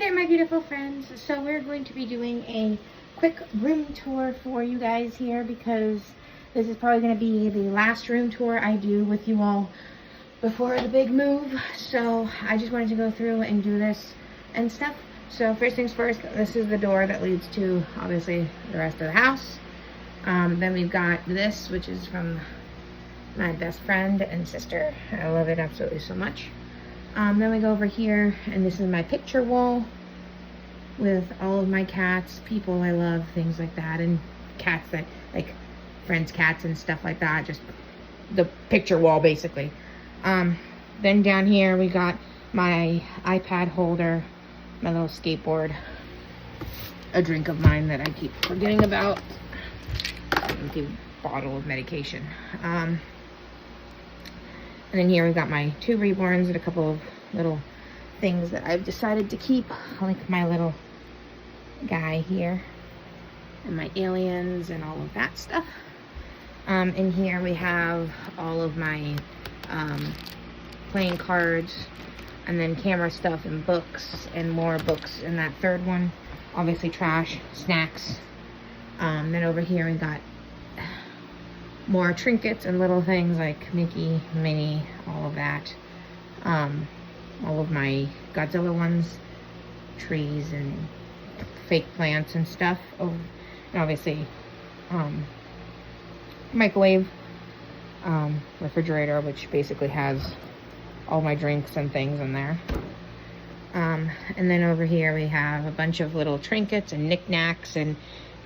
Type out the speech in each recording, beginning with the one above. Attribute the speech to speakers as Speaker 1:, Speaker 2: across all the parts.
Speaker 1: there, my beautiful friends. So we're going to be doing a quick room tour for you guys here because this is probably going to be the last room tour I do with you all before the big move. So I just wanted to go through and do this and stuff. So first things first, this is the door that leads to obviously the rest of the house. Then we've got this, which is from my best friend and sister. I love it absolutely so much. Then we go over here, and this is my picture wall with all of my cats, people I love, things like that, and cats that, like, friends' cats and stuff like that, just the picture wall, basically. Then down here, we got my iPad holder, my little skateboard, a drink of mine that I keep forgetting about, an empty bottle of medication. And then here we've got my 2 reborns and a couple of little things that I've decided to keep, like my little guy here and my aliens and all of that stuff. In here we have all of my playing cards, and then camera stuff and books and more books in that third one. Obviously trash, snacks. Then over here we got more trinkets and little things like Mickey, Minnie, all of that. All of my Godzilla ones, trees and fake plants and stuff. Oh, and obviously microwave, refrigerator, which basically has all my drinks and things in there. And then over here we have a bunch of little trinkets and knickknacks and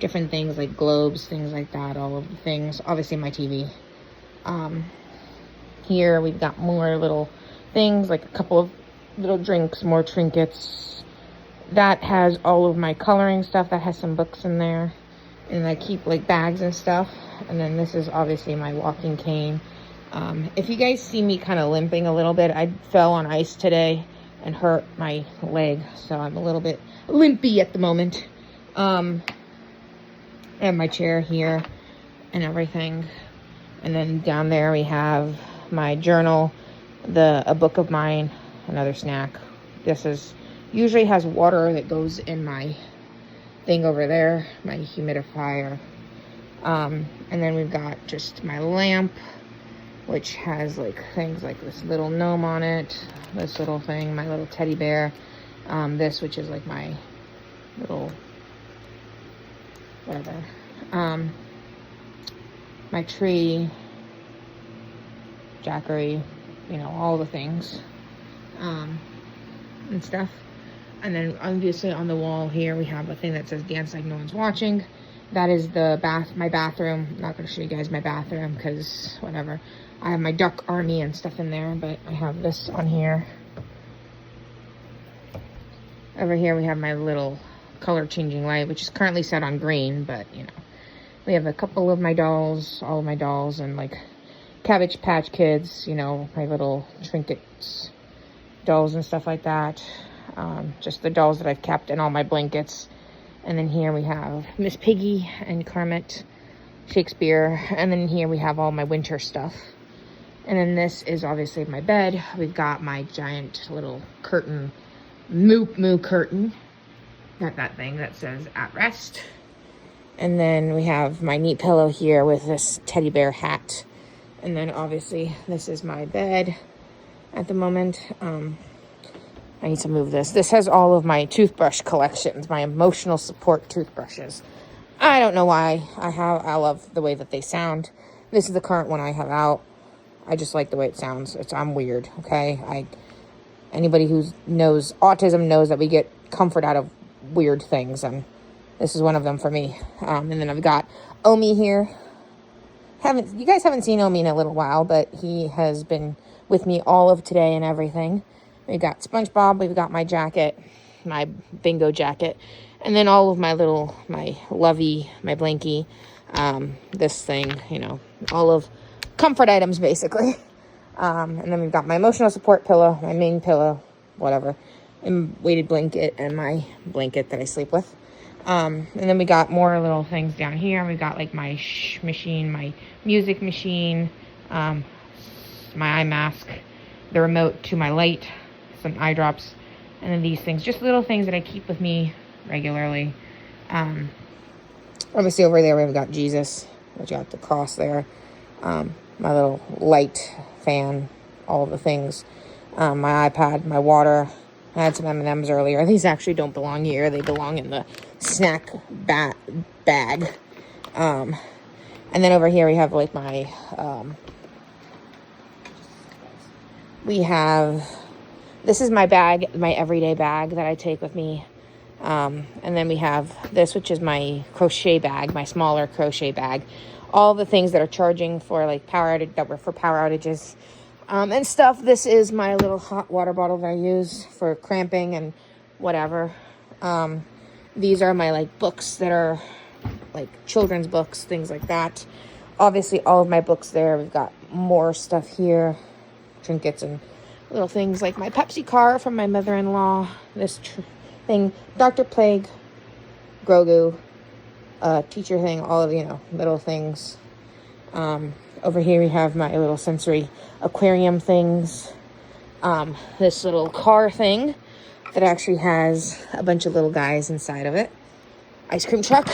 Speaker 1: different things like globes, things like that, all of the things. Obviously my TV. Here we've got more little things, like a couple of little drinks, more trinkets. That has all of my coloring stuff. That has some books in there. And I keep like bags and stuff. And then this is obviously my walking cane. If you guys see me kind of limping a little bit, I fell on ice today and hurt my leg. So I'm a little bit limpy at the moment. I have my chair here and everything. And then down there we have my journal, a book of mine, another snack. This is usually has water that goes in my thing over there, my humidifier. And then we've got just my lamp, which has like things like this little gnome on it, this little thing, my little teddy bear. This, which is like my little whatever, my tree, Jackery, you know, all the things, and stuff. And then obviously on the wall here we have a thing that says dance like no one's watching. That is my bathroom. I'm not going to show you guys my bathroom because whatever. I have my duck army and stuff in there, but I have this on here. Over here we have my little color changing light, which is currently set on green, but you know, we have a couple of my dolls, all of my dolls, and like Cabbage Patch Kids, you know, my little trinkets, dolls and stuff like that. Just the dolls that I've kept and all my blankets. And then here we have Miss Piggy and Kermit, Shakespeare, and then here we have all my winter stuff. And then this is obviously my bed. We've got my giant little curtain, moo curtain. Got that thing that says at rest. And then we have my neat pillow here with this teddy bear hat. And then obviously this is my bed at the moment. I need to move this. This has all of my toothbrush collections, my emotional support toothbrushes. I don't know why. I love the way that they sound. This is the current one I have out. I just like the way it sounds. I'm weird, okay? Anybody who knows autism knows that we get comfort out of weird things, and this is one of them for me. And then I've got Omi here. You guys haven't seen Omi in a little while, but he has been with me all of today and everything. We've got SpongeBob, we've got my jacket, my bingo jacket, and then all of my lovey, my blankie, this thing, you know, all of comfort items basically. And then we've got my emotional support pillow, my main pillow, whatever, and weighted blanket, and my blanket that I sleep with. And then we got more little things down here. We got like my machine, my music machine, my eye mask, the remote to my light, some eye drops, And then these things, just little things that I keep with me regularly. Obviously over there we've got Jesus, which got the cross there. My little light fan, all of the things. My iPad, my water. I had some M&Ms earlier. These actually don't belong here. They belong in the snack bag. And then over here we have like my, this is my bag, my everyday bag that I take with me. And then we have this, which is my crochet bag, my smaller crochet bag. All the things that are charging for like power outage, that were for power outages, and stuff. This is my little hot water bottle that I use for cramping and whatever. These are my like books that are like children's books, things like that. Obviously all of my books there. We've got more stuff here, trinkets and little things like my Pepsi car from my mother-in-law. This thing, Dr. Plague, Grogu, teacher thing, all of, little things. Over here we have my little sensory aquarium things. This little car thing that actually has a bunch of little guys inside of it. Ice cream truck.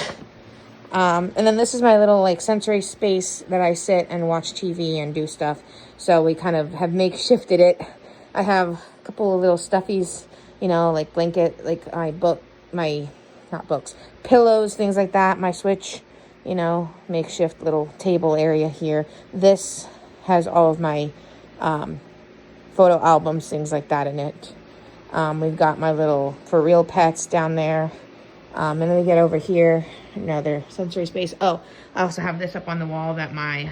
Speaker 1: And then this is my little like sensory space that I sit and watch TV and do stuff. So we kind of have makeshifted it. I have a couple of little stuffies, like blanket, like not books, pillows, things like that. My Switch, makeshift little table area here. This has all of my photo albums, things like that in it. We've got my little For Real pets down there. And then we get over here, another sensory space. Oh, I also have this up on the wall that my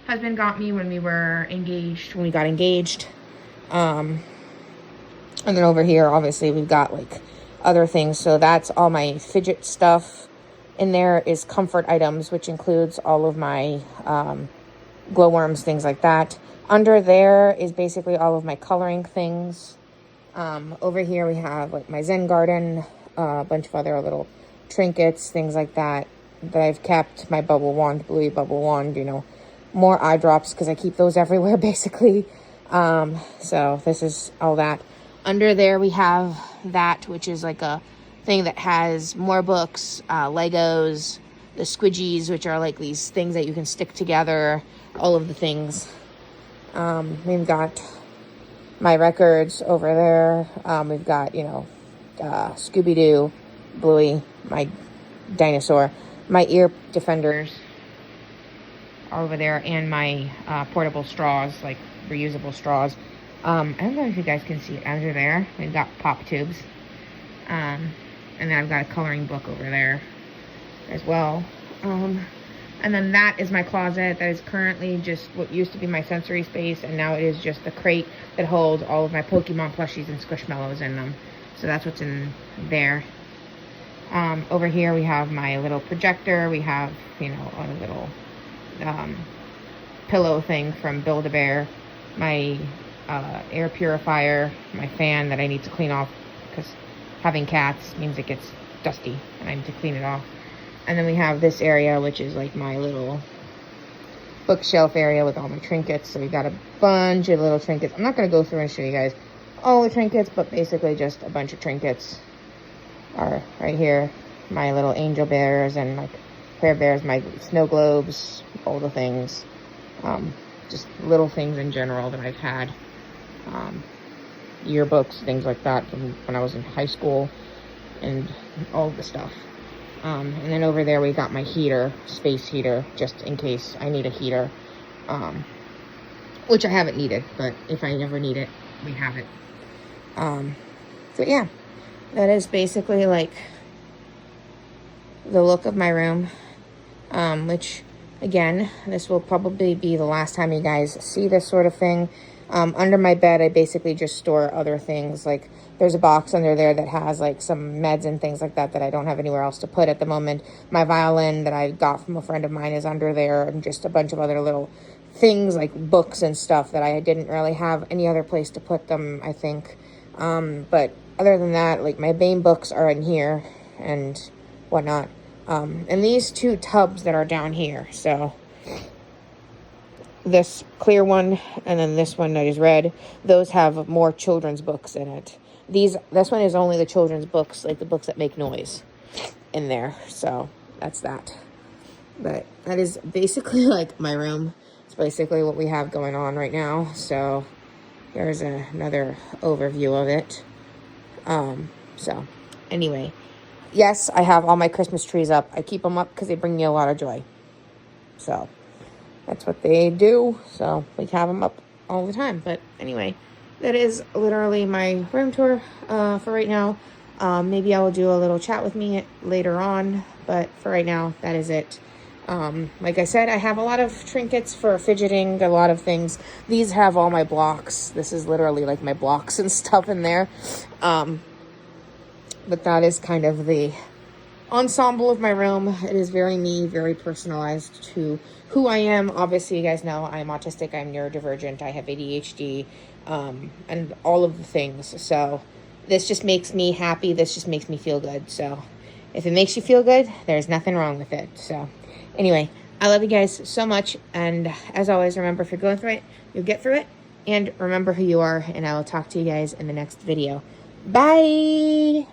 Speaker 1: husband got me when we got engaged. And then over here, obviously, we've got like other things. So that's all my fidget stuff. In there is comfort items, which includes all of my glowworms, things like that. Under there is basically all of my coloring things. Over here we have like my Zen garden, a bunch of other little trinkets, things like that I've kept. My bubble wand, Bluey bubble wand, more eye drops because I keep those everywhere basically. So this is all that. Under there we have that, which is like a thing that has more books, Legos, the squidgies, which are like these things that you can stick together, all of the things. We've got my records over there. We've got, Scooby-Doo, Bluey, my dinosaur, my ear defenders are over there, and my portable straws, like reusable straws. I don't know if you guys can see it under there. We've got pop tubes. And then I've got a coloring book over there as well. And then that is my closet. That is currently just what used to be my sensory space, and now it is just the crate that holds all of my Pokemon plushies and Squishmallows in them. So that's what's in there. Over here we have my little projector. We have, a little pillow thing from Build-A-Bear. My air purifier, my fan that I need to clean off because having cats means it gets dusty and I need to clean it off. And then we have this area, which is like my little bookshelf area with all my trinkets. So we got a bunch of little trinkets. I'm not going to go through and show you guys all the trinkets, but basically just a bunch of trinkets are right here. My little angel bears and like prayer bears, my snow globes, all the things. Just little things in general that I've had. Yearbooks, things like that from when I was in high school, and all the stuff. And then over there we got my heater, space heater, just in case I need a heater, which I haven't needed, but if I ever need it, we have it. So yeah, that is basically like the look of my room, which again, this will probably be the last time you guys see this sort of thing. Under my bed, I basically just store other things. Like there's a box under there that has like some meds and things like that I don't have anywhere else to put at the moment. My violin that I got from a friend of mine is under there, and just a bunch of other little things like books and stuff that I didn't really have any other place to put them, I think. But other than that, like my Bane books are in here and whatnot. And these two tubs that are down here, so this clear one and then this one that is red, those have more children's books in it. This one is only the children's books, like the books that make noise in there. So that's that. But that is basically like my room. It's basically what we have going on right now. So here's another overview of it. So anyway, yes, I have all my Christmas trees up. I keep them up because they bring me a lot of joy. So that's what they do. So we have them up all the time. But anyway, that is literally my room tour for right now. Maybe I will do a little chat with me later on. But for right now, that is it. Like I said, I have a lot of trinkets for fidgeting, a lot of things. These have all my blocks. This is literally like my blocks and stuff in there. But that is kind of the ensemble of my room. It is very me, very personalized to who I am. Obviously, you guys know I'm autistic, I'm neurodivergent, I have ADHD, and all of the things. So this just makes me happy. This just makes me feel good. So if it makes you feel good, there's nothing wrong with it. So anyway, I love you guys so much. And as always, remember, if you're going through it, you'll get through it. And remember who you are. And I will talk to you guys in the next video. Bye.